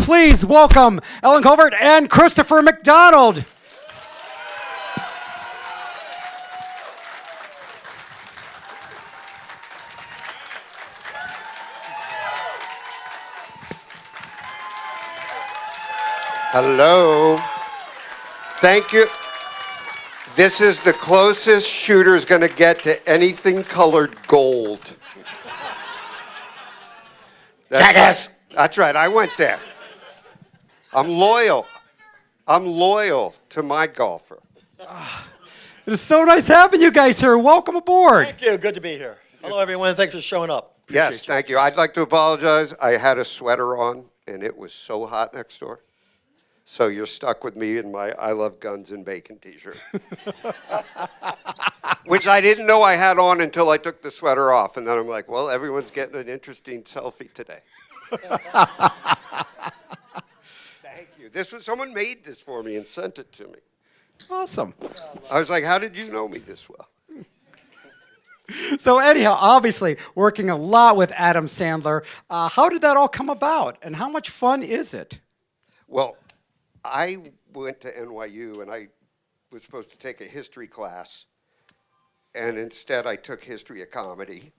please welcome Ellen Covert and Christopher McDonald. Hello. Thank you. This is the closest Shooter's going to get to anything colored gold. Jackass. That's right. I went there. I'm loyal. I'm loyal to my golfer. It is so nice having you guys here. Welcome aboard. Thank you. Good to be here. Hello, everyone. Thanks for showing up. Yes, thank you. I'd like to apologize. I had a sweater on, and it was so hot next door. So you're stuck with me in my I Love Guns and Bacon t-shirt. Which I didn't know I had on until I took the sweater off. And then I'm like, well, everyone's getting an interesting selfie today. Thank you. Someone made this for me and sent it to me. Awesome. I was like, how did you know me this well? So anyhow, obviously working a lot with Adam Sandler. How did that all come about, and how much fun is it? Well, I went to NYU, and I was supposed to take a history class, and instead I took history of comedy,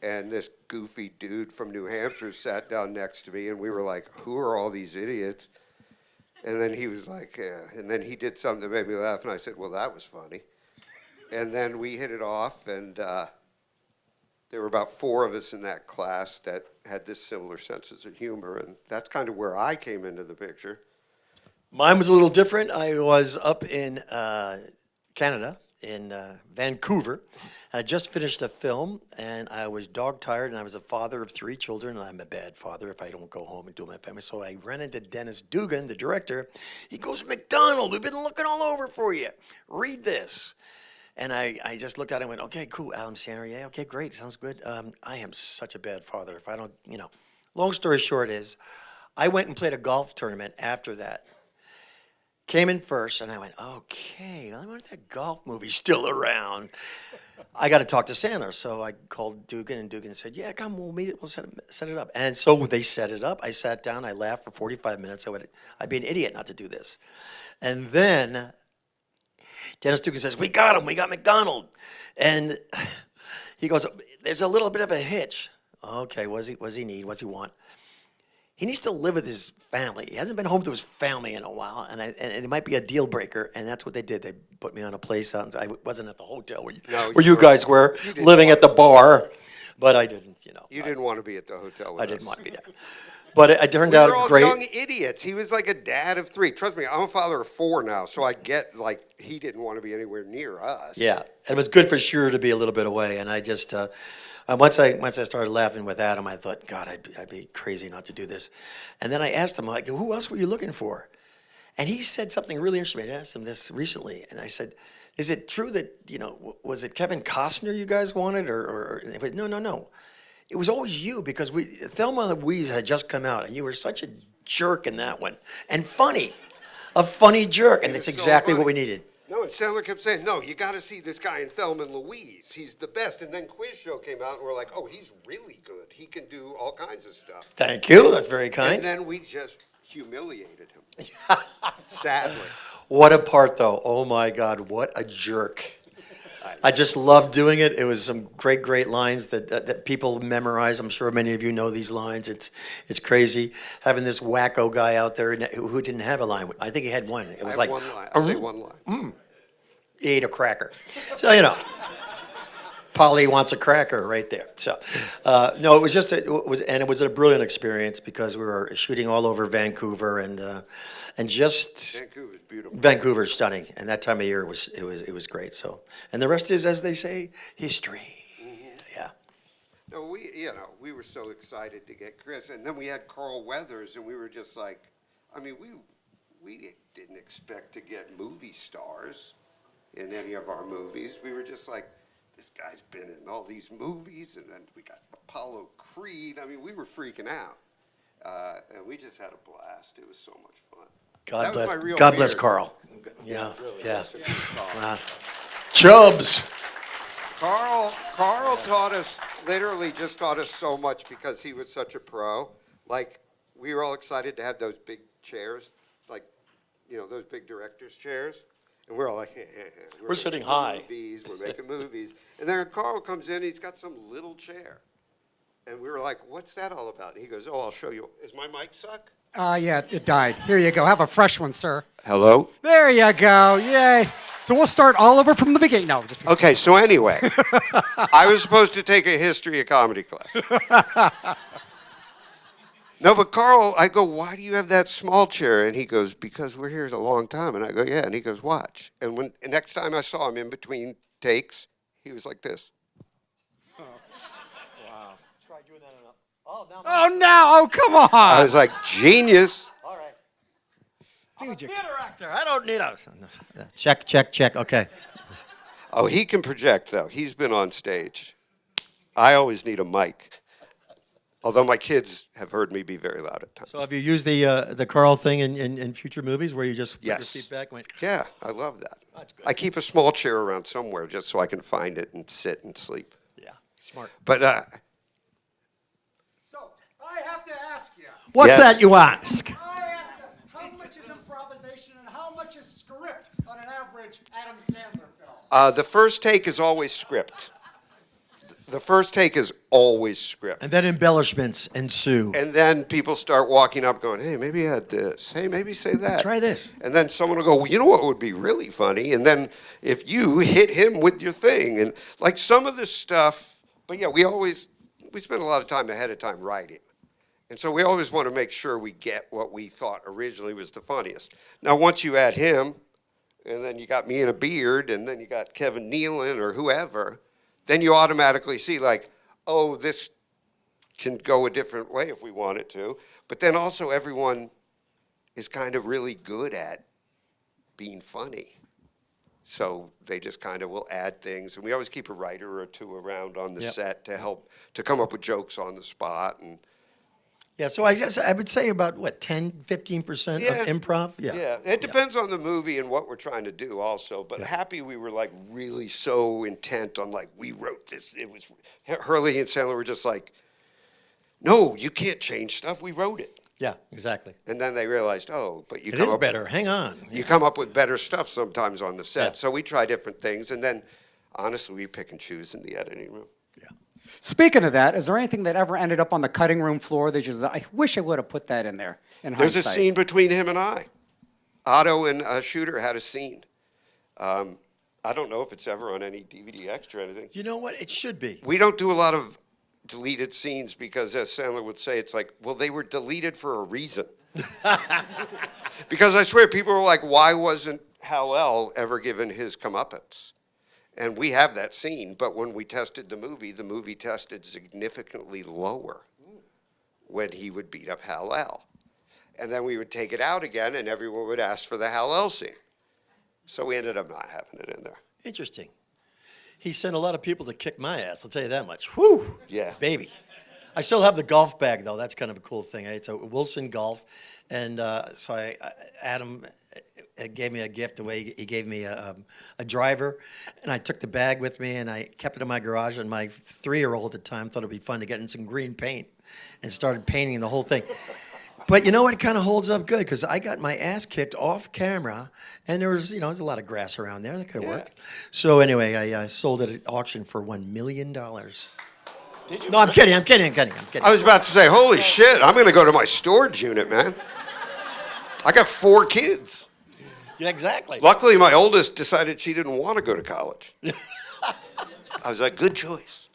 and this goofy dude from New Hampshire sat down next to me, and we were like, who are all these idiots? And then he was like, and then he did something that made me laugh, and I said, well, that was funny. And then we hit it off, and there were about 4 of us in that class that had this similar senses of humor, and that's kind of where I came into the picture. Mine was a little different. I was up in Canada, in Vancouver. And I just finished a film, and I was dog-tired, and I was a father of 3 children, and I'm a bad father if I don't go home and do my family. So I ran into Dennis Dugan, the director. He goes, McDonald, we've been looking all over for you. Read this. And I just looked at it and went, okay, cool, Adam Sandler, yeah, okay, great, sounds good. I am such a bad father if I don't, Long story short is, I went and played a golf tournament after that. Came in first, and I went, okay, I wonder if that golf movie's still around. I got to talk to Sandler, so I called Dugan, and Dugan said, yeah, come, we'll meet it, we'll set it up. And so they set it up. I sat down, I laughed for 45 minutes. I went, I'd be an idiot not to do this. And then Dennis Dugan says, we got him, we got McDonald. And he goes, there's a little bit of a hitch. Okay, what does he need, what does he want? He needs to live with his family. He hasn't been home to his family in a while, and it might be a deal breaker, and that's what they did. They put me on a place. I wasn't at the hotel where you guys were living at the bar, but I didn't, You didn't want to be at the hotel with us. I didn't want to be there. But it turned out great. We were all young idiots. He was like a dad of 3. Trust me, I'm a father of 4 now, so I get, he didn't want to be anywhere near us. Yeah, and it was good for sure to be a little bit away, and I just... once I started laughing with Adam, I thought, God, I'd be crazy not to do this. And then I asked him, who else were you looking for? And he said something really interesting. I asked him this recently, and I said, is it true that, was it Kevin Costner you guys wanted? Or no. It was always you, because Thelma and Louise had just come out, and you were such a jerk in that one. And funny. A funny jerk, and that's exactly what we needed. No, and Sandler kept saying, no, you got to see this guy in Thelma and Louise. He's the best. And then Quiz Show came out, and we're like, oh, he's really good. He can do all kinds of stuff. Thank you. That's very kind. And then we just humiliated him. Sadly. What a part, though. Oh, my God. What a jerk. I just loved doing it. It was some great lines that people memorize. I'm sure many of you know these lines. It's crazy having this wacko guy out there who didn't have a line. I think he had one. It was I have one line. I'll say one line. He ate a cracker. So Polly wants a cracker right there. So no, it was just it was a brilliant experience because we were shooting all over Vancouver and just Vancouver's beautiful. Vancouver's stunning, and that time of year it was great. So, and the rest is, as they say, history. Mm-hmm. Yeah. No, we were so excited to get Chris, and then we had Carl Weathers, and we were just like, we didn't expect to get movie stars in any of our movies. We were just like, this guy's been in all these movies, and then we got Apollo Creed. We were freaking out, and we just had a blast. It was so much fun. God bless Carl. Yeah. Chubbs. Carl taught us, literally just taught us so much because he was such a pro. Like, we were all excited to have those big chairs, like, those big director's chairs. And we're all like, We're sitting making high. Movies, we're making movies. And then Carl comes in, he's got some little chair. And we were like, what's that all about? And he goes, oh, I'll show you. Is my mic suck? Yeah, it died. Here you go. Have a fresh one, sir. Hello? There you go. Yay. So we'll start all over from the beginning. No, just Okay, so anyway, I was supposed to take a history of comedy class. No, but Carl, I go, why do you have that small chair? And he goes, because we're here a long time. And I go, yeah. And he goes, watch. And next time I saw him in between takes, he was like this. Wow. Try doing that enough. Oh, now. Oh, no. Oh, come on. I was like, genius. All right. Dude, you- Theater actor. I don't need a. Check, check, check. Okay. Oh, he can project, though. He's been on stage. I always need a mic. Although my kids have heard me be very loud at times. So have you used the Carl thing in future movies where you just put your Yes. seat back? And went, Yeah, I love that. That's good. I keep a small chair around somewhere just so I can find it and sit and sleep. yeah, smart. But So I have to ask you. What's Yes. that you ask? I ask you, how much is improvisation and how much is script on an average Adam Sandler film? the first take is always script. The first take is always script. And then embellishments ensue. And then people start walking up going, hey, maybe add this. Hey, maybe say that. Try this. And then someone will go, well, you know what would be really funny? And then if you hit him with your thing. And like some of this stuff, but yeah, we spend a lot of time ahead of time writing. And so we always want to make sure we get what we thought originally was the funniest. Now, once you add him, and then you got me in a beard, and then you got Kevin Nealon or whoever, then you automatically see like, oh, this can go a different way if we want it to. But then also everyone is kind of really good at being funny. So they just kind of will add things. And we always keep a writer or two around on the Yep. set to help to come up with jokes on the spot. And Yeah, so I would say about, what, 10, 15% Yeah. of improv? yeah, it depends on the movie and what we're trying to do also. But happy we were like really so intent on like, we wrote this. It was, Hurley and Sandler were just like, no, you can't change stuff. We wrote it. Yeah, exactly. And then they realized, oh, but you It come is up better. Hang on. you come up with better stuff sometimes on the set. Yeah. So we try different things, and then honestly, we pick and choose in the editing room. Yeah. Speaking of that, is there anything that ever ended up on the cutting room floor that just, I wish I would have put that in there in There's a hindsight? scene between him and I. Otto and Shooter had a scene. I don't know if it's ever on any DVD extra or anything. You know what? It should be. We don't do a lot of deleted scenes because, as Sandler would say, it's like, well, they were deleted for a reason. Because I swear, people were like, why wasn't Hal-El ever given his comeuppance? And we have that scene, but when we tested the movie tested significantly lower when he would beat up Hal-El. And then we would take it out again, and everyone would ask for the Hal-El scene. So we ended up not having it in there. Interesting. He sent a lot of people to kick my ass, I'll tell you that much. Whew. Yeah. Baby. I still have the golf bag, though. That's kind of a cool thing. It's a Wilson Golf. And so Adam gave me a gift the way he gave me a driver. And I took the bag with me, and I kept it in my garage. And my 3-year-old at the time thought it would be fun to get in some green paint and started painting the whole thing. But you know what? It kind of holds up good because I got my ass kicked off camera, and there's a lot of grass around there. That could have worked. So anyway, I sold it at auction for $1 million. Did you? No, I'm kidding. I was about to say, holy shit, I'm going to go to my storage unit, man. I got 4 kids. Yeah, exactly. Luckily, my oldest decided she didn't want to go to college. I was like, good choice.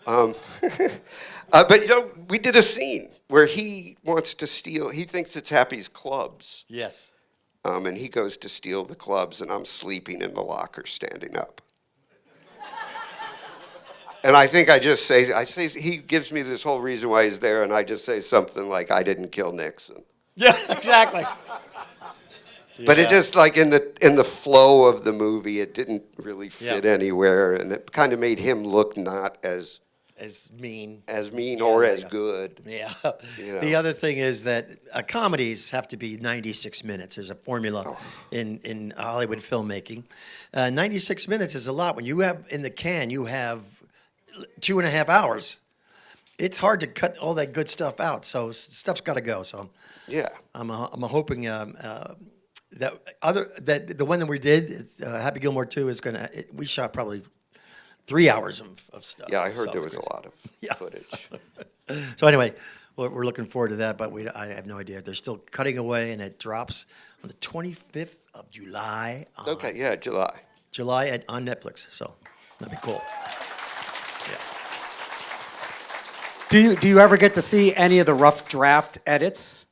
But, we did a scene where he wants to steal, he thinks it's Happy's clubs. Yes. And he goes to steal the clubs, and I'm sleeping in the locker standing up. And I think I say, he gives me this whole reason why he's there, and I just say something like, I didn't kill Nixon. Yeah, exactly. But it just like in the flow of the movie, it didn't really fit anywhere, and it kind of made him look not as mean or as good. Yeah. You know. The other thing is that comedies have to be 96 minutes. There's a formula in Hollywood filmmaking. 96 minutes is a lot. When you have in the can, you have 2.5 hours. it's hard to cut all that good stuff out. So stuff's got to go. So Yeah. I'm hoping that the one that we did, Happy Gilmore 2, is gonna. We shot probably 3 hours of stuff. Yeah, I heard So there it's was a crazy. lot of Yeah. footage. So anyway, we're looking forward to that, but I have no idea. They're still cutting away, and it drops on the 25th of July. Okay, yeah, July. On Netflix. So that'd be cool. Yeah. Do you ever get to see any of the rough draft edits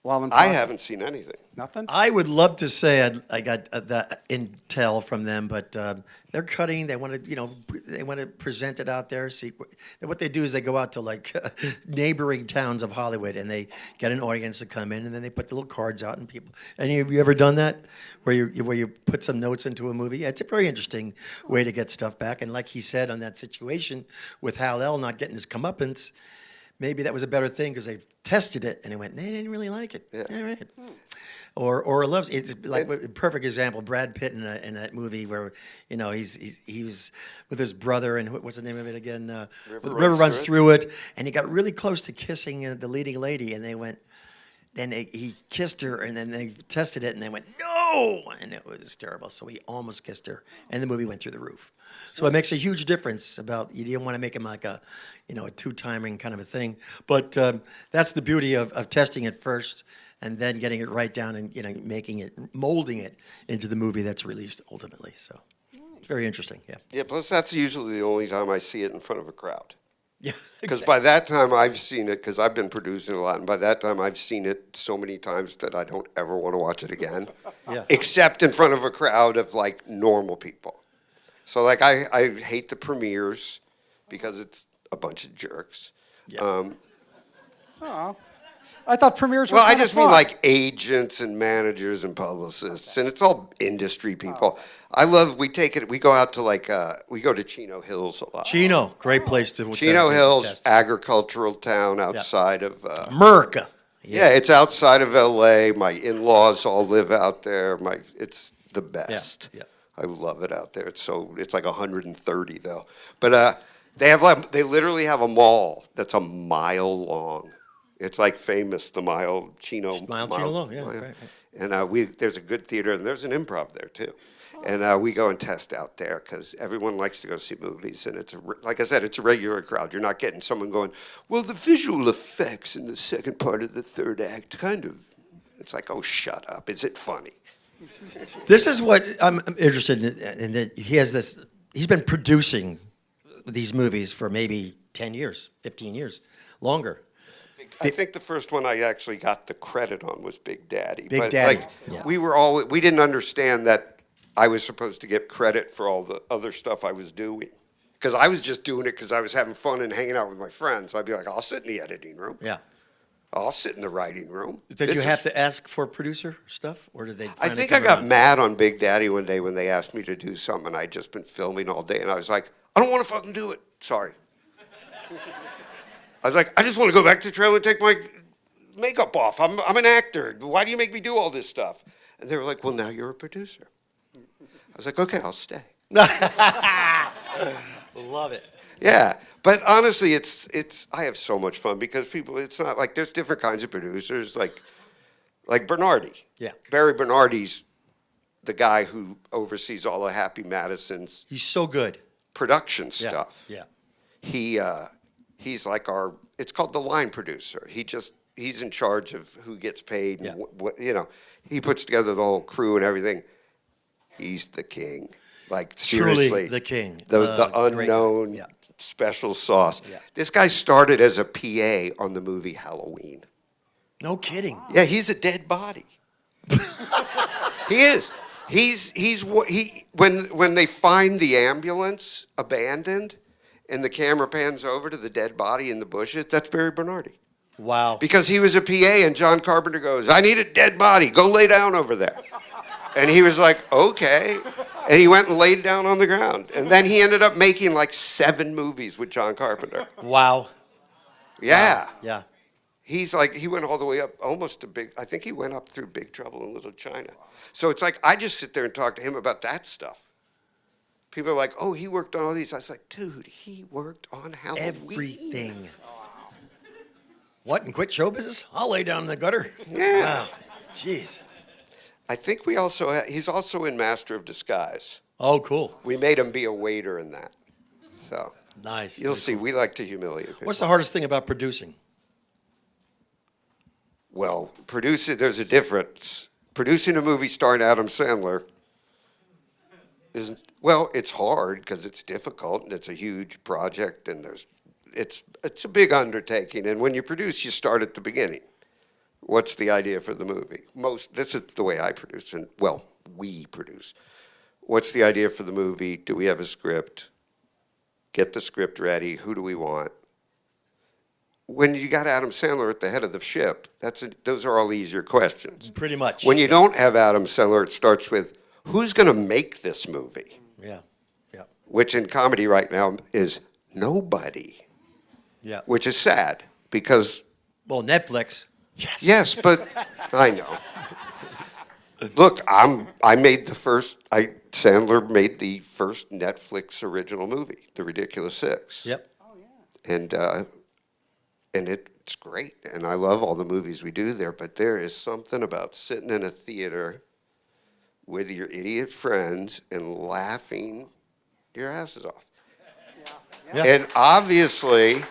while in I process? haven't seen anything. Nothing? I would love to say I got that intel from them, but they're cutting. They want to present it out there. See what they do is they go out to like neighboring towns of Hollywood and they get an audience to come in, and then they put the little cards out and people. Any of you ever done that where you put some notes into a movie? Yeah, it's a very interesting way to get stuff back. And like he said on that situation with Hal L not getting his comeuppance. Maybe that was a better thing because they tested it and they went, they didn't really like it. Yeah. All right. Or loves it's like a perfect example. Brad Pitt in that movie where he was with his brother and what's the name of it again? River Runs Through It, and he got really close to kissing the leading lady, and they went. Then he kissed her, and then they tested it, and they went no, and it was terrible. So he almost kissed her, and the movie went through the roof. So it makes a huge difference. About you didn't want to make him like a two-timing kind of a thing, but that's the beauty of testing it first and then getting it right down and molding it into the movie that's released ultimately. So it's very interesting. Yeah. Yeah, plus that's usually the only time I see it in front of a crowd. Yeah. Because by that time I've seen it, because I've been producing a lot, and by that time I've seen it so many times that I don't ever want to watch it again, Yeah. except in front of a crowd of like normal people. So like I hate the premieres because it's a bunch of jerks. Yeah. Oh, I thought premieres were Well, I kinda just mean fun. like agents and managers and publicists, and it's all industry people. We go out to we go to Chino Hills a lot. Chino, great place to. Chino Hills, test. agricultural town outside of. America. Yeah, it's outside of L.A. My in-laws all live out there. It's the best. Yeah. I love it out there. It's like 130 though. But they literally have a mall that's a mile long. It's like famous, the Chino long, yeah, mile. right. And there's a good theater, and there's an Improv there too. And we go and test out there because everyone likes to go see movies, and like I said, it's a regular crowd. You're not getting someone going, well, the visual effects in the second part of the third act kind of. It's like, oh, shut up. Is it funny? This is what I'm interested in. That he's been producing these movies for maybe 10 years, 15 years, longer. I think the first one I actually got the credit on was Big Daddy. Big Daddy, yeah. We didn't understand that I was supposed to get credit for all the other stuff I was doing. Because I was just doing it because I was having fun and hanging out with my friends. I'd be like, I'll sit in the editing room. Yeah. I'll sit in the writing room. Did you have to ask for producer stuff, or did they? I think I got mad on Big Daddy one day when they asked me to do something, and I'd just been filming all day, and I was like, I don't want to fucking do it. Sorry. I was like, I just want to go back to the trailer and take my makeup off. I'm an actor. Why do you make me do all this stuff? And they were like, well, now you're a producer. I was like, okay, I'll stay. Love it. Yeah, but honestly, I have so much fun because it's not like there's different kinds of producers, like Bernardi. Yeah. Barry Bernardi's the guy who oversees all of Happy Madison's He's so good. production Yeah. stuff. Yeah. He's like it's called the line producer. He's in charge of who gets paid and Yeah. he puts together the whole crew and everything. He's the king. Like Truly seriously. the king. The Great unknown guy. Yeah. special sauce. Yeah. This guy started as a PA on the movie Halloween. No kidding. Yeah, he's a dead body. He is. When they find the ambulance abandoned and the camera pans over to the dead body in the bushes, that's Barry Bernardi. Wow. Because he was a PA and John Carpenter goes, I need a dead body. Go lay down over there. And he was like, okay. And he went and laid down on the ground. And then he ended up making like 7 movies with John Carpenter. Wow. Yeah. Yeah. He went all the way up almost to I think he went up through Big Trouble in Little China. So it's like, I just sit there and talk to him about that stuff. People are like, oh, he worked on all these. I was like, dude, he worked on Halloween. Everything. What, and quit show business? I'll lay down in the gutter. Yeah. Wow. Jeez. I think he's also in Master of Disguise. Oh, cool. We made him be a waiter in that. So Nice. you'll Very see, cool. we like to humiliate people. What's the hardest thing about producing? Well, there's a difference. Producing a movie starring Adam Sandler it's hard because it's difficult and it's a huge project and it's a big undertaking. And when you produce, you start at the beginning. What's the idea for the movie? This is the way I produce, and we produce. What's the idea for the movie? Do we have a script? Get the script ready. Who do we want? When you got Adam Sandler at the head of the ship, those are all easier questions. Pretty much. When you don't have Adam Sandler, it starts with, who's going to make this movie? Yeah. Yeah. Which in comedy right now is nobody, Yeah. which is sad because, Well, Netflix. Yes. yes, but I know. Look, Sandler made the first Netflix original movie, The Ridiculous Six. Yep. And it's great, and I love all the movies we do there, but there is something about sitting in a theater with your idiot friends and laughing your asses off. Yeah. And obviously,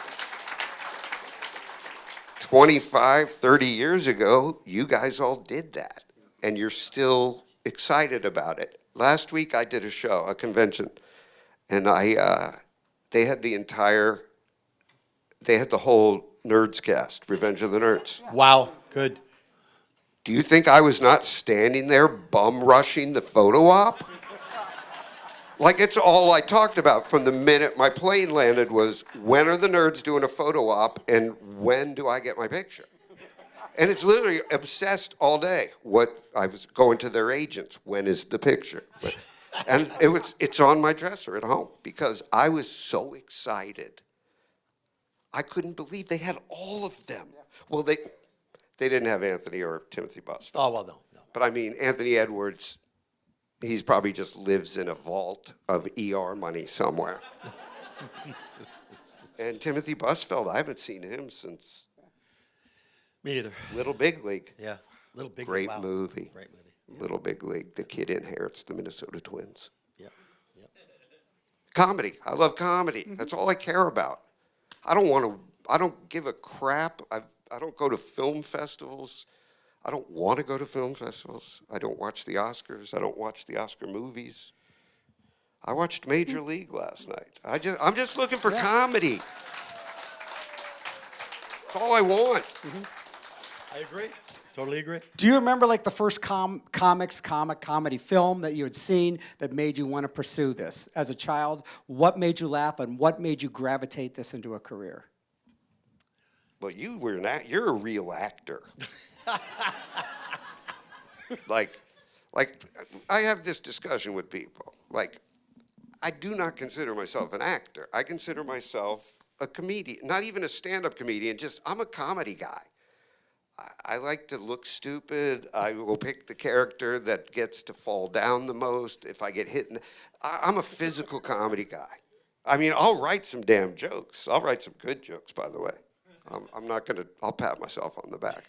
25, 30 years ago, you guys all did that, and you're still excited about it. Last week, I did a convention, and they had the whole Nerds cast, Revenge of the Nerds. Wow. Good. Do you think I was not standing there bum rushing the photo op? Like, it's all I talked about from the minute my plane landed was, when are the nerds doing a photo op and when do I get my picture? And it's literally obsessed all day. I was going to their agents, when is the picture? And it's on my dresser at home because I was so excited. I couldn't believe they had all of them. Well, they didn't have Anthony or Timothy Busfield. Oh, well, no. But I mean, Anthony Edwards, he's probably just lives in a vault of ER money somewhere. And Timothy Busfield, I haven't seen him since Me either. Little Big League. Yeah. Little Big Great wow. movie. Great movie. Little Big League. The kid inherits the Minnesota Twins. Yep. Yep. Comedy. I love comedy. That's all I care about. I don't give a crap. I don't go to film festivals. I don't want to go to film festivals. I don't watch the Oscars. I don't watch the Oscar movies. I watched Major League last night. I'm just looking for comedy. That's all I want. I agree. Totally agree. Do you remember like the first comedy film that you had seen that made you want to pursue this as a child? What made you laugh and what made you gravitate this into a career? Well, you're a real actor. like I have this discussion with people. Like, I do not consider myself an actor. I consider myself a comedian, not even a stand-up comedian, I'm a comedy guy. I like to look stupid. I will pick the character that gets to fall down the most. If I get hit, I'm a physical comedy guy. I mean, I'll write some damn jokes. I'll write some good jokes, by the way. I'm not going to, I'll pat myself on the back.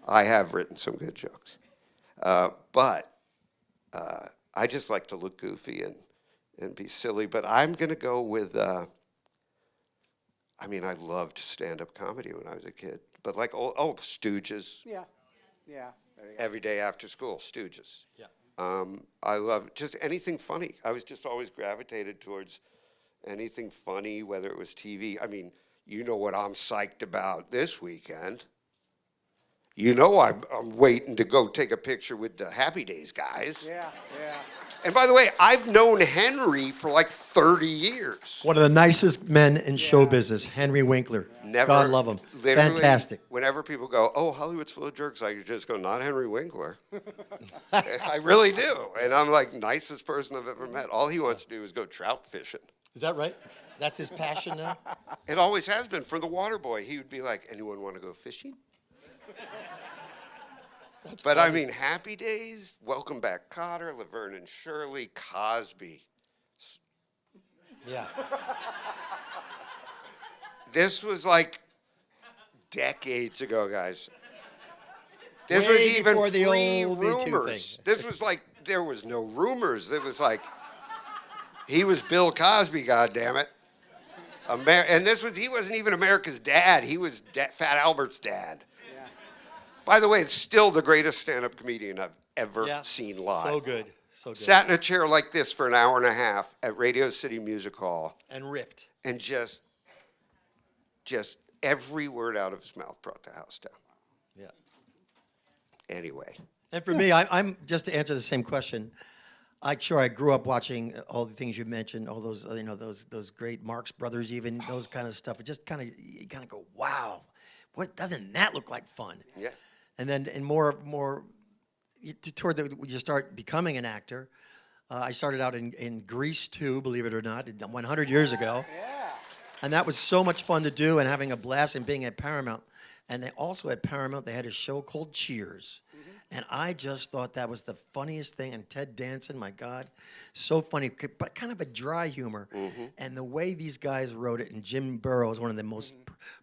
I have written some good jokes. But I just like to look goofy and be silly. But I'm going to go with, I loved stand-up comedy when I was a kid. But like, Stooges. Yeah. Yeah. There you go. Every day after school, Stooges. Yeah. I love just anything funny. I was just always gravitated towards anything funny, whether it was TV. I mean, you know what I'm psyched about this weekend. You know I'm waiting to go take a picture with the Happy Days guys. Yeah. Yeah. And by the way, I've known Henry for like 30 years. One of the nicest men in show business, Henry Winkler. Never, God love him. literally, Fantastic. Whenever people go, oh, Hollywood's full of jerks, I just go, not Henry Winkler. I really do. And I'm like, nicest person I've ever met. All he wants to do is go trout fishing. Is that right? That's his passion now? It always has been. For the water boy, he would be like, anyone want to go fishing? But I mean, Happy Days, Welcome Back Kotter, Laverne and Shirley, Cosby. Yeah. This was like decades ago, guys. This Way was even before the old Me Too pre-rumors. thing. This was like, there was no rumors. It was like, he was Bill Cosby, goddammit. And he wasn't even America's dad. He was Fat Albert's dad. Yeah. By the way, it's still the greatest stand-up comedian I've ever seen live. So good. So good. Sat in a chair like this for an hour and a half at Radio City Music Hall. And ripped. And just every word out of his mouth brought the house down. Yeah. Anyway. And for me, I'm just to answer the same question. I grew up watching all the things you mentioned, all those those great Marx Brothers, even those kind of stuff. It just you kind of go, wow, what doesn't that look like fun? Yeah. And then more toward when you start becoming an actor, I started out in Grease 2, believe it or not, 100 years ago. Yeah. And that was so much fun to do and having a blast and being at Paramount. And they also at Paramount, they had a show called Cheers. And I just thought that was the funniest thing. And Ted Danson, my God, so funny, but kind of a dry humor. And the way these guys wrote it, and Jim Burrows, one of the most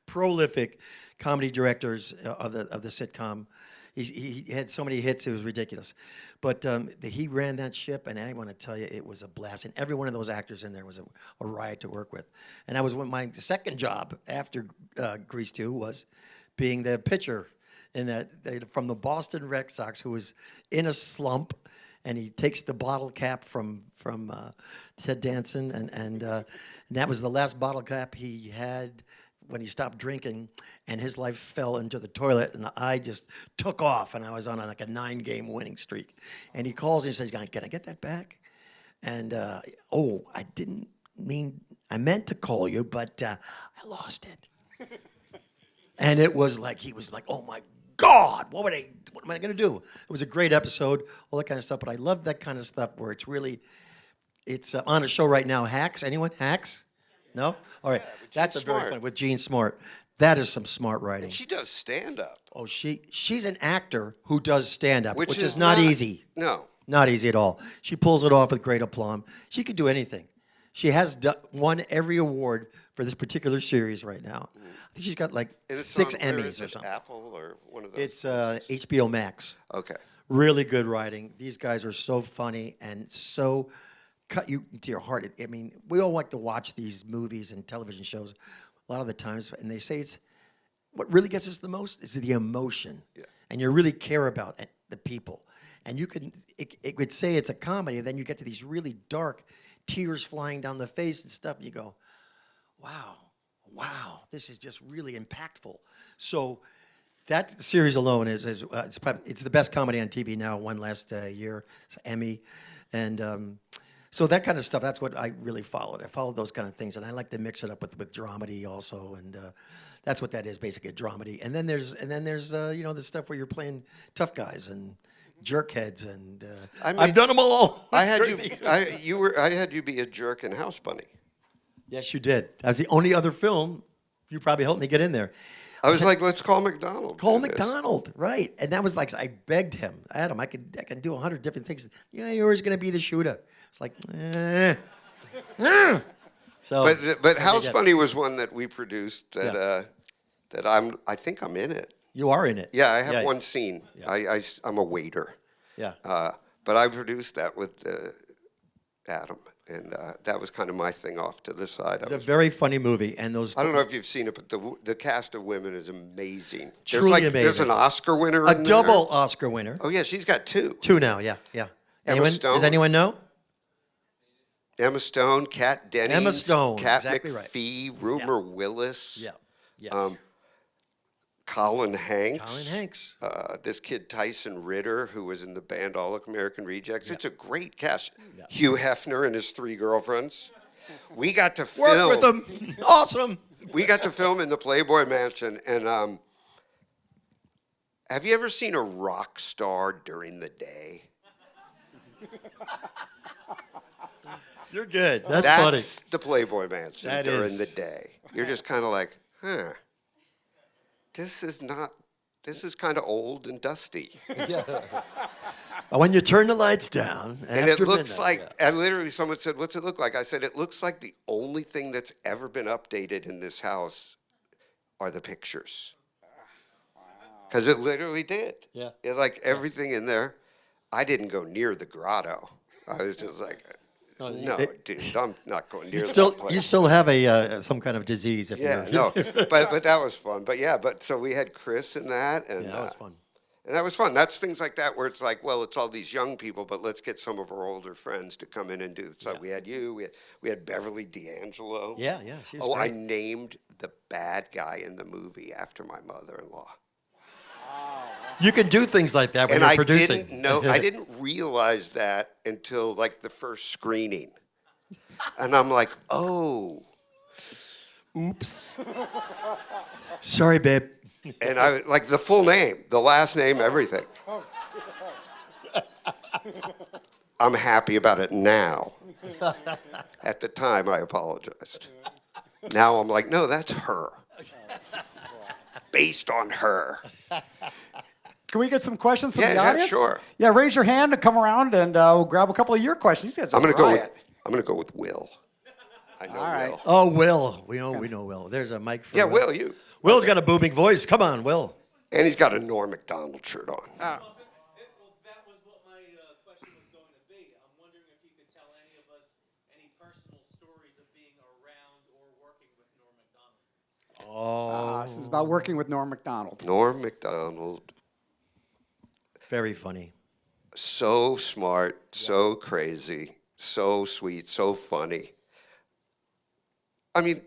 prolific comedy directors of the sitcom. He had so many hits, it was ridiculous. But he ran that ship, and I want to tell you, it was a blast. And every one of those actors in there was a riot to work with. And that was my second job after Grease 2 was being the pitcher from the Boston Red Sox, who was in a slump, and he takes the bottle cap from Ted Danson, and that was the last bottle cap he had when he stopped drinking, and his life fell into the toilet, and I just took off, and I was on like a 9-game winning streak. And he calls and he says, "Can I get that back?" And I meant to call you, but I lost it. And it was like, he was like, "Oh my God, what am I going to do?" It was a great episode, all that kind of stuff. But I love that kind of stuff where it's on a show right now. Hacks, anyone? Hacks? No? All right. That's a very fun with Jean Smart. That is some smart writing. And she does stand-up. Oh, she's an actor who does stand-up, which is not easy. No. Not easy at all. She pulls it off with great aplomb. She could do anything. She has won every award for this particular series right now. I think she's got like 6 Emmys or something. Apple or one of those? It's HBO Max. Okay. Really good writing. These guys are so funny and so cut you to your heart. I mean, we all like to watch these movies and television shows a lot of the times, and they say what really gets us the most is the emotion. Yeah. And you really care about the people. And it could say it's a comedy, and then you get to these really dark tears flying down the face and stuff, and you go, wow, this is just really impactful. So that series alone it's the best comedy on TV now. Won last year, it's Emmy, and so that kind of stuff. That's what I really followed. I followed those kind of things, and I like to mix it up with dramedy also, and that's what that is basically, a dramedy. And then there's the stuff where you're playing tough guys and jerkheads, and I've done them all. I had you be a jerk in House Bunny. Yes, you did. That was the only other film you probably helped me get in there. I was like, let's call McDonald. Call McDonald, right? And that was like, I begged him, Adam, I can do 100 different things. Yeah, you're always going to be the shooter. It's like, So, but House Bunny was one that we produced that I think I'm in it. You are in it. Yeah, I have one scene. Yeah. I'm a waiter. Yeah. But I produced that with Adam, and that was kind of my thing off to the side. It's a very funny movie, and those. I don't know if you've seen it, but the cast of women is amazing. Truly amazing. There's an Oscar winner. A double Oscar winner. Oh yeah, she's got 2. 2 now. Yeah. Emma Stone. Does anyone know? Emma Stone, Kat Dennings, Emma Stone, Kat exactly McPhee, right. Rumer Willis. Yeah. Colin Hanks. Colin Hanks. This kid Tyson Ritter, who was in the band All American Rejects. Yeah. It's a great cast. Yeah. Hugh Hefner and his 3 girlfriends. We got to film. Work with them. Awesome. We got to film in the Playboy Mansion. And have you ever seen a rock star during the day? You're good. That's funny. That's the Playboy Mansion during the day. You're just kind of like, this is kind of old and dusty. Yeah. When you turn the lights down, and it looks like, and literally someone said, "What's it look like?" I said, "It looks like the only thing that's ever been updated in this house are the pictures." Because it literally did. Yeah. It, like everything in there. I didn't go near the grotto. I was just like, no, dude, I'm not going near that place. You still have some kind of disease. If Yeah, you're, no, but that was fun. But yeah, so we had Chris in that, and that was fun. And that was fun. That's things like that where it's like, well, it's all these young people, but let's get some of our older friends to come in and do. So we had you, we had Beverly D'Angelo. Yeah, she was great. I named the bad guy in the movie after my mother-in-law. You can do things like that when And you're producing. I didn't realize that until like the first screening. And I'm like, oh. Oops. Sorry, babe. And I like the full name, the last name, everything. I'm happy about it now. At the time, I apologized. Now I'm like, no, that's her. Based on her. Can we get some questions from the Yeah, audience? sure. Yeah, raise your hand and come around, and we'll grab a couple of your questions. You guys are I'm gonna riot. go with Will. I know All right. Will. Oh, Will. We know Will. There's a mic for Yeah, Will, you. Will's got a booming voice. Come on, Will. And he's got a Norm Macdonald shirt on. Well, that was what my question was going to be. I'm wondering if you could tell any of us any personal stories of being around or working with Norm Macdonald. This is about working with Norm Macdonald. Norm Macdonald, Very funny. so smart, so crazy, so sweet, so funny. I mean,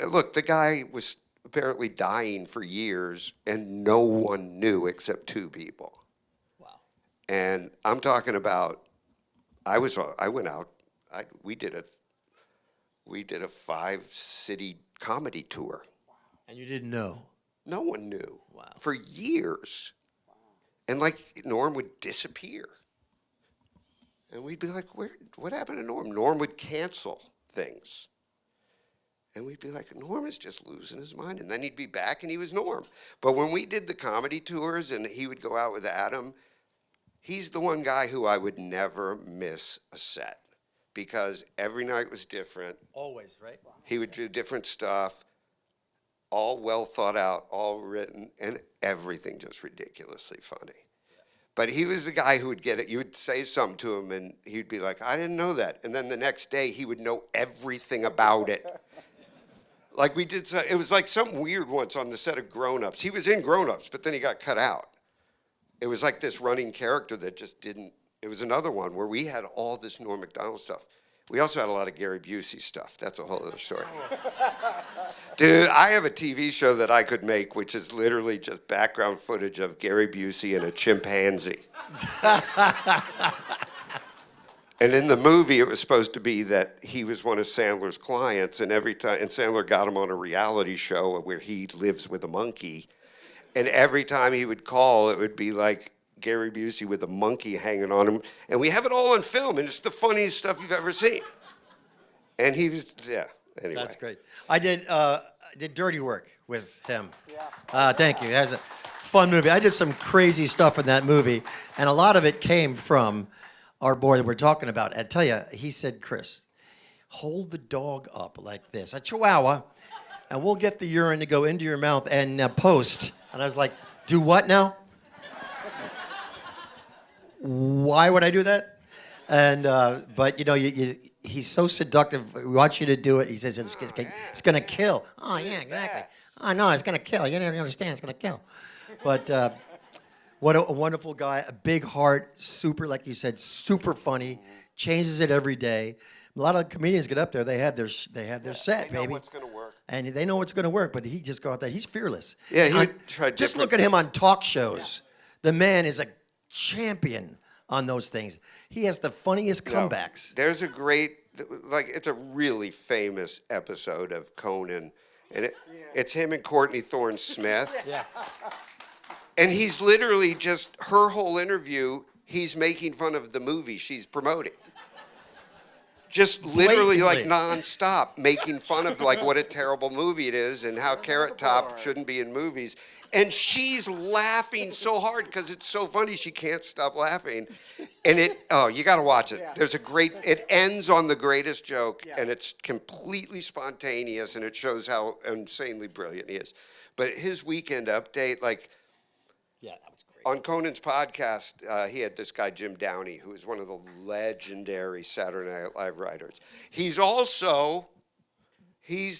look, the guy was apparently dying for years, and no one knew except two people. Wow. And I'm talking about, I went out, we did a 5-city comedy tour. And you didn't know. No one knew. Wow. For years. Wow. And like Norm would disappear. And we'd be like, what happened to Norm? Norm would cancel things. And we'd be like, Norm is just losing his mind. And then he'd be back and he was Norm. But when we did the comedy tours and he would go out with Adam, he's the one guy who I would never miss a set. Because every night was different. Always, right? He would do different stuff, all well thought out, all written, and everything just ridiculously funny. But he was the guy who would get it. You would say something to him, and he'd be like, I didn't know that. And then the next day, he would know everything about it. Like we did, it was like something weird once on the set of Grown Ups. He was in Grown Ups, but then he got cut out. It was like this running character that just didn't. It was another one where we had all this Norm Macdonald stuff. We also had a lot of Gary Busey stuff. That's a whole other story. Dude, I have a TV show that I could make, which is literally just background footage of Gary Busey and a chimpanzee. And in the movie, it was supposed to be that he was one of Sandler's clients, and Sandler got him on a reality show where he lives with a monkey. And every time he would call, it would be like Gary Busey with a monkey hanging on him. And we have it all on film, and it's the funniest stuff you've ever seen. And he was, anyway. That's great. I did Dirty Work with him. Yeah. Thank you. That was a fun movie. I did some crazy stuff in that movie, and a lot of it came from our boy that we're talking about. I tell you, he said, Chris, hold the dog up like this, a Chihuahua, and we'll get the urine to go into your mouth and post. And I was like, do what now? Why would I do that? And but he's so seductive. We want you to do it. He says it's going to kill. Oh yeah, exactly. Oh no, it's going to kill. You don't understand. It's going to kill. But what a wonderful guy. A big heart. Super, like you said, super funny. Changes it every day. A lot of comedians get up there. They have their set, They know baby. what's going to work. And they know what's going to work. But he just go out there. He's fearless. Yeah, he would try Just different- look at him on talk shows. The man is a champion on those things. He has the funniest comebacks. There's a great, it's a really famous episode of Conan, and it's him and Courtney Thorne Smith. Yeah. And he's literally just, her whole interview, he's making fun of the movie she's promoting. Just literally like Blatantly. nonstop making fun of like what a terrible movie it is and how Carrot Top shouldn't be in movies. And she's laughing so hard because it's so funny she can't stop laughing. And you got to watch it. There's it ends on the greatest joke, and it's completely spontaneous, and it shows how insanely brilliant he is. But his Weekend Update, like, Yeah, that was great. On Conan's podcast, he had this guy, Jim Downey, who is one of the legendary Saturday Night Live writers. He's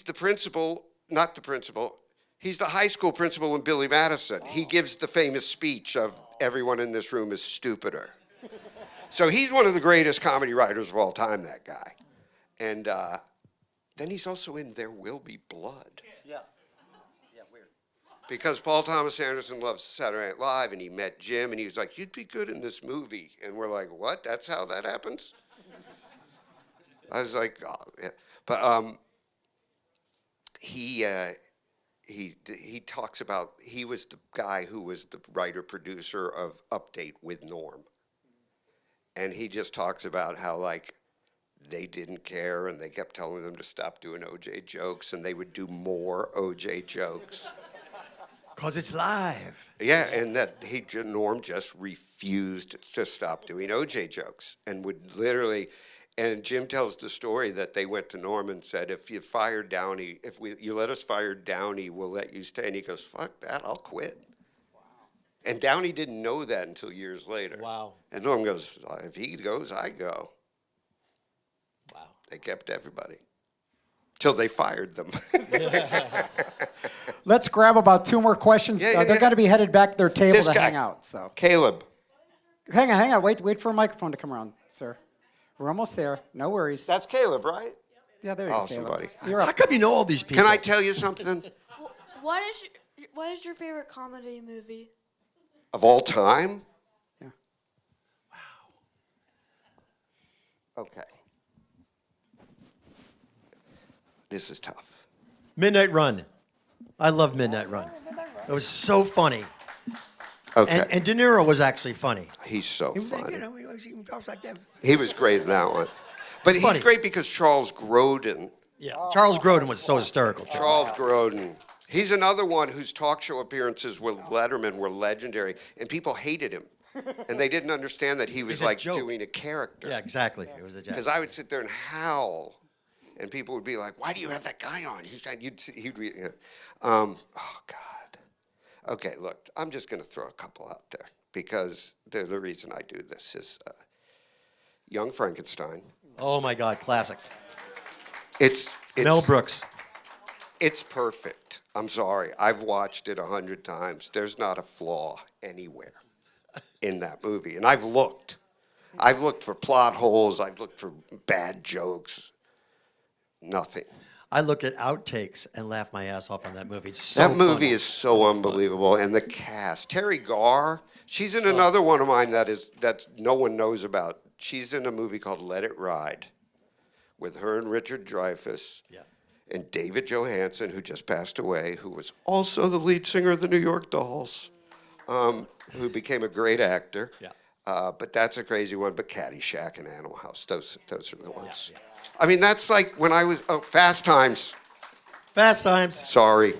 the principal, not the principal, he's the high school principal in Billy Madison. He gives the famous speech of everyone in this room is stupider. So he's one of the greatest comedy writers of all time, that guy. And then he's also in There Will Be Blood. Yeah. Yeah, weird. Because Paul Thomas Anderson loves Saturday Night Live, and he met Jim, and he was like, you'd be good in this movie. And we're like, what? That's how that happens? I was like, oh, yeah. But he talks about, he was the guy who was the writer-producer of Update with Norm. And he just talks about how, like, they didn't care, and they kept telling them to stop doing OJ jokes, and they would do more OJ jokes. Because it's live. Yeah, and that Norm just refused to stop doing OJ jokes, and would literally, and Jim tells the story that they went to Norm and said, if you fire Downey, you let us fire Downey, we'll let you stay. And he goes, fuck that, I'll quit. And Downey didn't know that until years later. Wow. And Norm goes, if he goes, I go. Wow. They kept everybody. Till they fired them. Let's grab about 2 more questions. Yeah, They're yeah. going to be headed back to their table This to guy. hang out. So Caleb. hang on. Wait for a microphone to come around, sir. We're almost there. No worries. That's Caleb, right? Yeah, there you Awesome, go, Caleb. buddy. You're How up. come you know all these people? Can I tell you something? What is your favorite comedy movie? Of all time? Yeah. Okay. This is tough. Midnight Run. I love Midnight Run. It was so funny. Okay. And De Niro was actually funny. He's so He was like, funny. you know, he talks like that. He was great in that one. But he's Funny. great because Charles Grodin. Yeah. Charles Grodin was so hysterical. too. Charles Grodin. He's another one whose talk show appearances with Letterman were legendary, and people hated him. And they didn't understand that he was a like joke. doing a character. Yeah, exactly. It was a joke. Because I would sit there and howl, and people would be like, "Why do you have that guy on?" Yeah. Oh God. Okay, look, I'm just going to throw a couple out there because the reason I do this is Young Frankenstein. Oh my God, classic. It's Mel Brooks. It's perfect. I'm sorry. I've watched it 100 times. There's not a flaw anywhere in that movie. And I've looked. I've looked for plot holes. I've looked for bad jokes. Nothing. I look at outtakes and laugh my ass off on that movie. It's so That movie funny. is so unbelievable. And the cast. Terry Garr, she's in another one of mine that no one knows about. She's in a movie called Let It Ride with her and Richard Dreyfuss. Yeah. And David Johansen, who just passed away, who was also the lead singer of the New York Dolls, who became a great actor. Yeah. But that's a crazy one. But Caddyshack and Animal House, those are the ones. yeah. I mean, that's like when I was, Fast Times, Fast Times. sorry.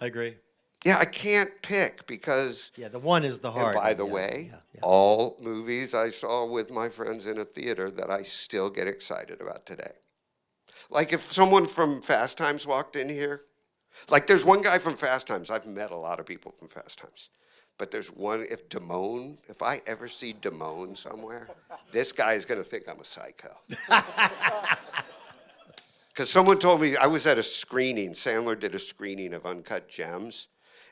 I agree. Yeah, I can't pick because, Yeah, the one is the hard. and by the one, yeah, way, yeah, yeah. all movies I saw with my friends in a theater that I still get excited about today. Like if someone from Fast Times walked in here, like there's one guy from Fast Times. I've met a lot of people from Fast Times. But there's one, if I ever see Damone somewhere, this guy is going to think I'm a psycho. Because someone told me, I was at a screening, Sandler did a screening of Uncut Gems,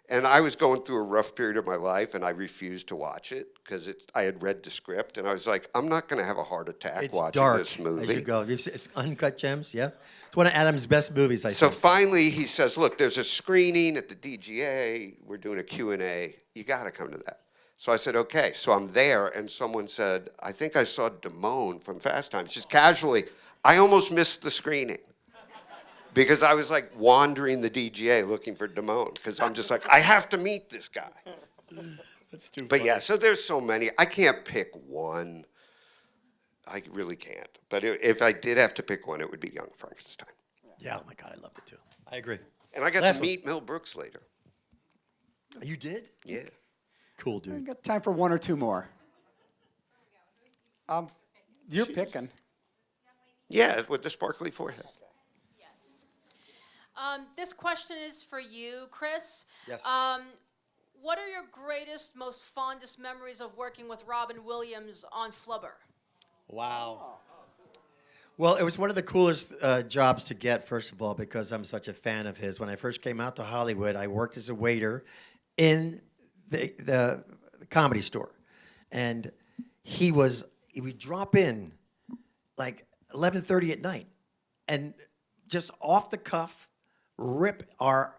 and I was going through a rough period of my life, and I refused to watch it, because I had read the script, and I was like, I'm not going to have a heart attack It's watching dark this as movie. you go. It's Uncut Gems, yeah? It's one of Adam's best movies, I So think. finally, he says, look, there's a screening at the DGA. We're doing a Q&A. You got to come to that. So I said, okay. So I'm there, and someone said, I think I saw Damone from Fast Times. Just casually, I almost missed the screening because I was like wandering the DGA looking for Damone because I'm just like, I have to meet this guy. That's too But yeah, so there's so many. I can't pick one. I really can't. But if I did have to pick one, it would be Young Frankenstein. Yeah, oh my God, I loved it too. I agree. And I got Last to one. meet Mel Brooks later. You did? Yeah. Cool, We dude. got time for 1 or 2 more. You're picking. Yeah, with the sparkly forehead. Yes. This question is for you, Chris. Yes. what are your greatest, most fondest memories of working with Robin Williams on Flubber? Wow. Well, it was one of the coolest jobs to get, first of all, because I'm such a fan of his. When I first came out to Hollywood, I worked as a waiter in the comedy store. And he would drop in like 11:30 at night and just off the cuff rip our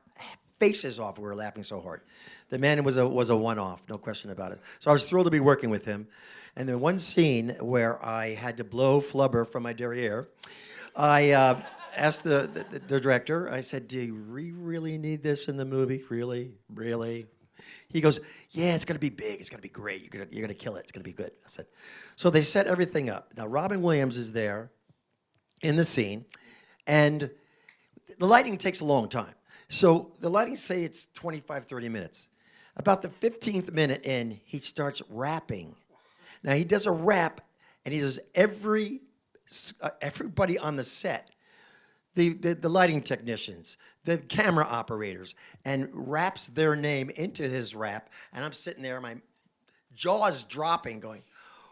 faces off. We were laughing so hard. The man was a one-off, no question about it. So I was thrilled to be working with him. And then one scene where I had to blow flubber from my derriere, I asked the director, I said, do we really need this in the movie? Really? Really? He goes, yeah, it's going to be big. It's going to be great. You're going to kill it. It's going to be good. I said, so they set everything up. Now, Robin Williams is there in the scene, and the lighting takes a long time. So the lighting, say it's 25, 30 minutes. About the 15th minute in, he starts rapping. Now, he does a rap, and he does everybody on the set, the lighting technicians, the camera operators, and raps their name into his rap. And I'm sitting there, my jaw's dropping, going,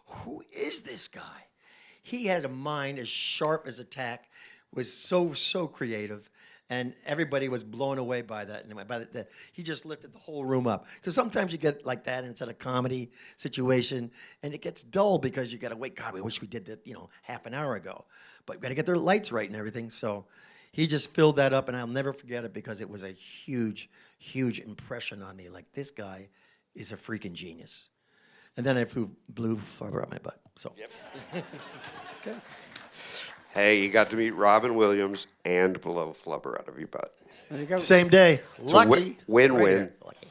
who is this guy? He had a mind as sharp as a tack, was so creative. And everybody was blown away by that. And he just lifted the whole room up. Because sometimes you get like that, and it's in a comedy situation, and it gets dull because you got to wait. God, we wish we did that, half an hour ago. But we got to get their lights right and everything. So he just filled that up, and I'll never forget it because it was a huge, huge impression on me. Like, this guy is a freaking genius. And then I blew flubber up my butt. So. Yep. Okay. Hey, you got to meet Robin Williams and blow flubber out of your butt. There you go. Same day. It's Lucky. a win-win. Lucky.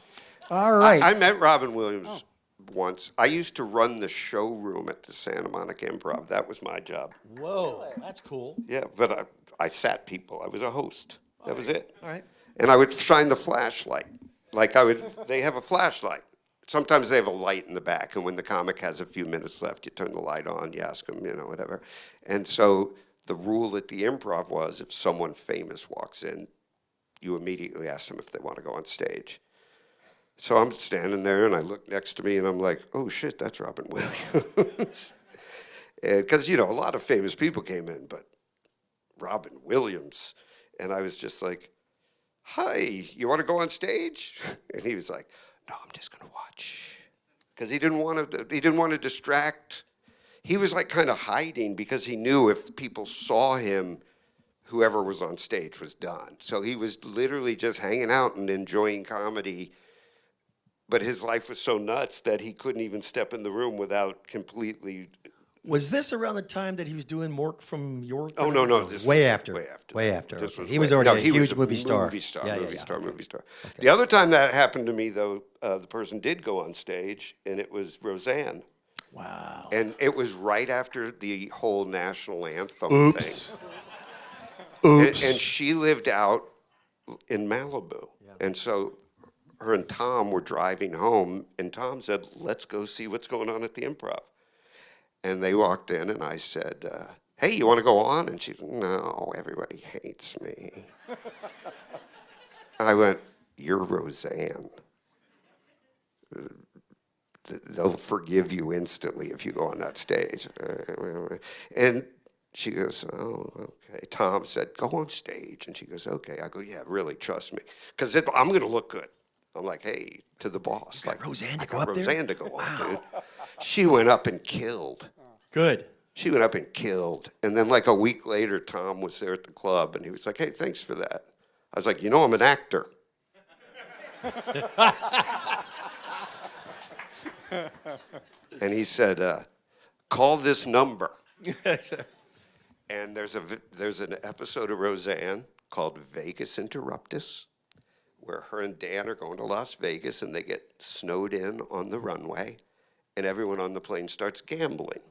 All right. I met Robin Williams once. I used to run the showroom at the Santa Monica Improv. That was my job. Whoa, that's cool. Yeah, but I sat people. I was a host. That was it. All right. And I would shine the flashlight. They have a flashlight. Sometimes they have a light in the back, and when the comic has a few minutes left, you turn the light on, you ask them, whatever. And so the rule at the Improv was if someone famous walks in, you immediately ask them if they want to go on stage. So I'm standing there, and I look next to me, and I'm like, oh, shit, that's Robin Williams. Because, a lot of famous people came in, but Robin Williams. And I was just like, hi, you want to go on stage? And he was like, no, I'm just going to watch. Because he didn't want to distract. He was like kind of hiding because he knew if people saw him, whoever was on stage was done. So he was literally just hanging out and enjoying comedy. But his life was so nuts that he couldn't even step in the room without completely. Was this around the time that he was doing Mork from York? Oh, no. This way after. Way after. Way after. This okay. was He was way- already no, a he was huge movie star. Movie star. Yeah. Okay. The other time that happened to me, though, the person did go on stage, and it was Roseanne. Wow. And it was right after the whole national anthem Oops. thing. Oops. And she lived out in Malibu. Yeah. And so her and Tom were driving home, and Tom said, let's go see what's going on at the Improv. And they walked in, and I said, hey, you want to go on? And she said, no, everybody hates me. I went, you're Roseanne. They'll forgive you instantly if you go on that stage. And she goes, oh, okay. Tom said, go on stage. And she goes, okay. I go, yeah, really, trust me. Because I'm going to look good. I'm like, hey, to the boss. You got Roseanne to go up there? Roseanne to go on, dude. She went up and killed. Good. She went up and killed. And then like a week later, Tom was there at the club, and he was like, hey, thanks for that. I was like, I'm an actor. And he said, call this number. And there's an episode of Roseanne called Vegas Interruptus, where her and Dan are going to Las Vegas, and they get snowed in on the runway, and everyone on the plane starts gambling.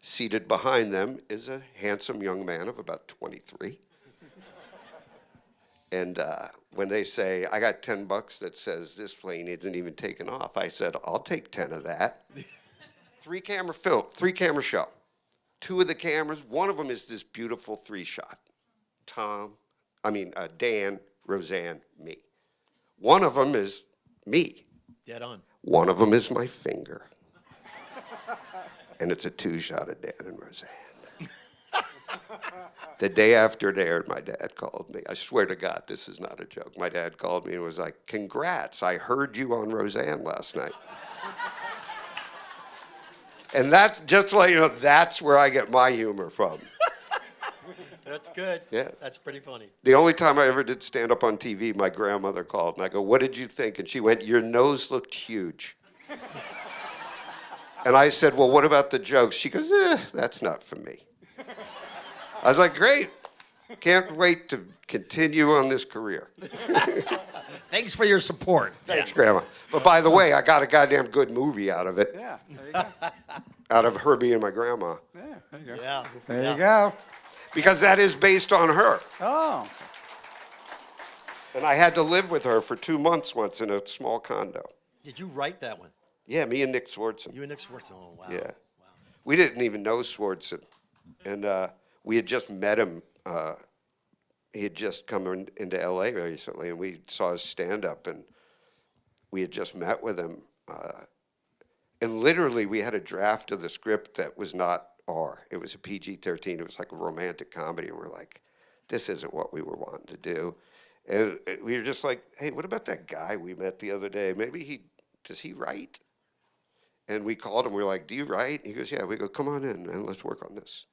Seated behind them is a handsome young man of about 23. And when they say, I got $10 that says this plane isn't even taken off, I said, I'll take 10 of that. 3-camera film, 3-camera show. 2 of the cameras, one of them is this beautiful 3-shot. Dan, Roseanne, me. One of them is me. Dead on. One of them is my finger. And it's a 2-shot of Dan and Roseanne. The day after it aired, my dad called me. I swear to God, this is not a joke. My dad called me and was like, congrats, I heard you on Roseanne last night. And that's, just to let you know, that's where I get my humor from. That's good. Yeah. That's pretty funny. The only time I ever did stand up on TV, my grandmother called, and I go, what did you think? And she went, your nose looked huge. And I said, well, what about the jokes? She goes, that's not for me. I was like, great. Can't wait to continue on this career. Thanks for your support. Thanks, Grandma. But by the way, I got a goddamn good movie out of it. Yeah, there you go. Out of her being my grandma. Yeah, there you go. Yeah. There you go. Because that is based on her. Oh, And I had to live with her for 2 months once in a small condo. Did you write that one? Yeah, me and Nick Swardson. You and Nick Swartzen. Oh, wow. Yeah. Wow. We didn't even know Swardson. And we had just met him. He had just come into LA recently, and we saw his stand-up, and we had just met with him. And literally, we had a draft of the script that was not R. It was a PG-13. It was like a romantic comedy, and we're like, this isn't what we were wanting to do. And we were just like, hey, what about that guy we met the other day? Maybe does he write? And we called him. We were like, do you write? He goes, yeah. We go, come on in, and let's work on this.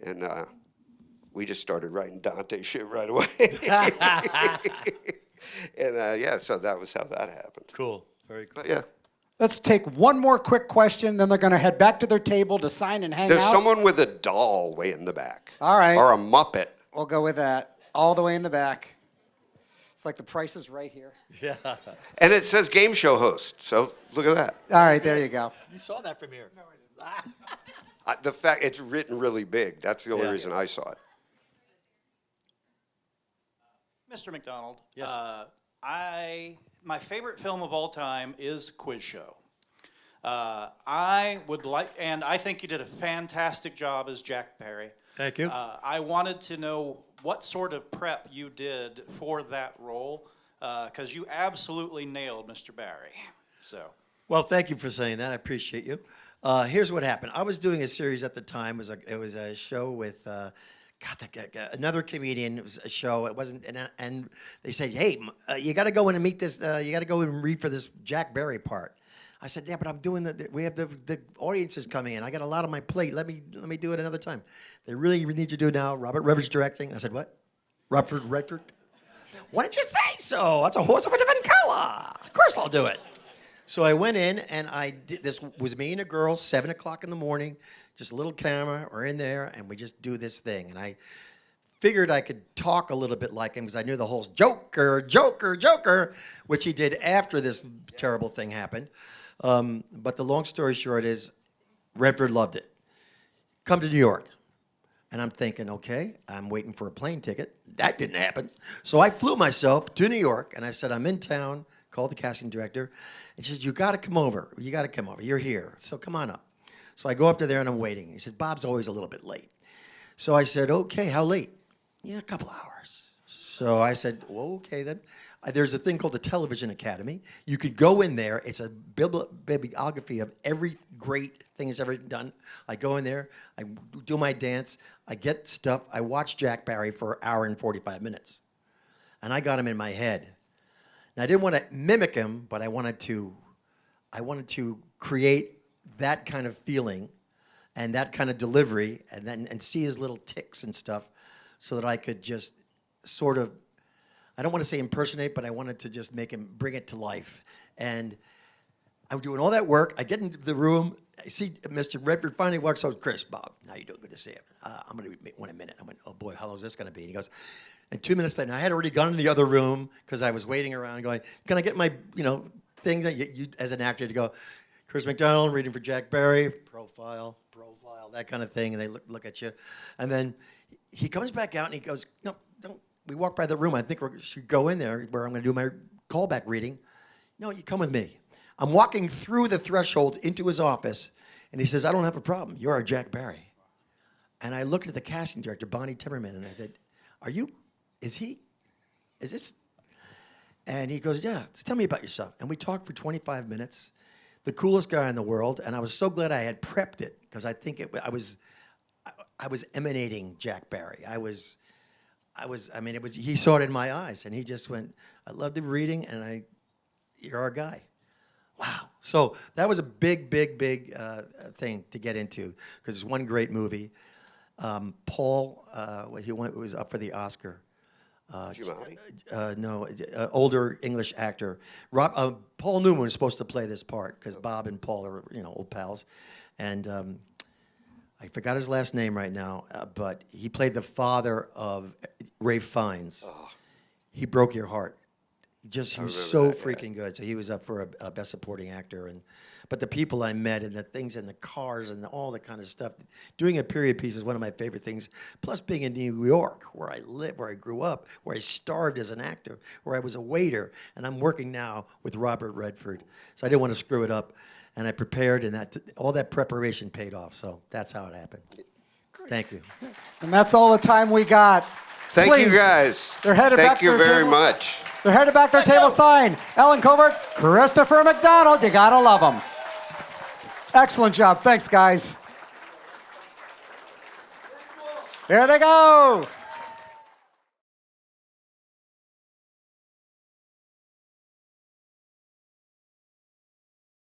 And we just started writing Dante shit right away. And yeah, so that was how that happened. Cool. Very cool. But yeah, let's take one more quick question, then they're going to head back to their table to sign and hang there's out. someone with a doll way in the back. All right. Or a Muppet. We'll go with that. All the way in the back. It's like the price is right here. Yeah. And it says game show host. So look at that. All right, there you go. You saw that from here. No, I didn't. The fact it's written really big. That's the only Yeah. reason I saw it. Mr. McDonald, Yes. my favorite film of all time is Quiz Show. I would like, and I think you did a fantastic job as Jack Barry. Thank you. I wanted to know what sort of prep you did for that role, because you absolutely nailed Mr. Barry. So. Well, thank you for saying that. I appreciate you. Here's what happened. I was doing a series at the time. It was a show with another comedian. It was a show. It wasn't, and they said, "Hey, you got to go in and meet this. You got to go and read for this Jack Barry part." I said, "Yeah, but I'm doing we have the audience is coming in. I got a lot on my plate. Let me do it another time." They really need you to do it now. Robert Redford's directing. I said, "What? Robert Redford? Why didn't you say so? That's a horse of a different color. Of course I'll do it." So I went in and I did. This was me and a girl, 7 o'clock in the morning, just a little camera. We're in there and we just do this thing. And I figured I could talk a little bit like him because I knew the whole Joker, Joker, Joker, which he did after this terrible thing happened. But the long story short is, Redford loved it. Come to New York. And I'm thinking, okay, I'm waiting for a plane ticket. That didn't happen. So I flew myself to New York and I said, I'm in town, called the casting director. And she said, you got to come over. You got to come over. You're here. So come on up. So I go up to there and I'm waiting. He said, Bob's always a little bit late. So I said, okay, how late? Yeah, a couple hours. So I said, well, okay then. There's a thing called the Television Academy. You could go in there. It's a bibliography of every great thing that's ever done. I go in there. I do my dance. I get stuff. I watch Jack Barry for an hour and 45 minutes. And I got him in my head. Now, I didn't want to mimic him, but I wanted to create that kind of feeling and that kind of delivery and see his little ticks and stuff so that I could just sort of, I don't want to say impersonate, but I wanted to just make him bring it to life. And I'm doing all that work. I get into the room. I see Mr. Redford finally walks over. Chris, Bob, how you doing? Good to see you. I'm going to be one in a minute. I went, oh boy, how long is this going to be? And he goes, and 2 minutes later, I had already gone in the other room because I was waiting around going, can I get my, thing that you as an actor to go, Chris McDonald, reading for Jack Barry, profile, that kind of thing. And they look at you. And then he comes back out and he goes, no, don't. We walk by the room. I think we should go in there where I'm going to do my callback reading. No, you come with me. I'm walking through the threshold into his office, and he says, I don't have a problem. You're our Jack Barry. And I looked at the casting director, Bonnie Timmerman, and I said, is this? And he goes, yeah, just tell me about yourself. And we talked for 25 minutes. The coolest guy in the world, and I was so glad I had prepped it because I think I was emanating Jack Barry. He saw it in my eyes, and he just went, I love the reading, and you're our guy. Wow. So that was a big thing to get into because it's one great movie. Paul, was up for the Oscar. Giamatti? Older English actor. Paul Newman was supposed to play this part because Bob and Paul are old pals, and I forgot his last name right now, but he played the father of Ray Fiennes. Oh. He broke your heart. He was so freaking good. So he was up for a Best Supporting Actor, but the people I met and the things in the cars and all the kind of stuff. Doing a period piece is one of my favorite things. Plus being in New York, where I lived, where I grew up, where I starved as an actor, where I was a waiter, and I'm working now with Robert Redford. So I didn't want to screw it up, and I prepared, and all that preparation paid off. So that's how it happened. Thank you. And that's all the time we got. Thank Please. you, guys. They're headed back Thank you to their very table. much. They're headed back their table sign. Ellen Covert, Christopher McDonald. You gotta love them. Excellent job. Thanks, guys. Here they go.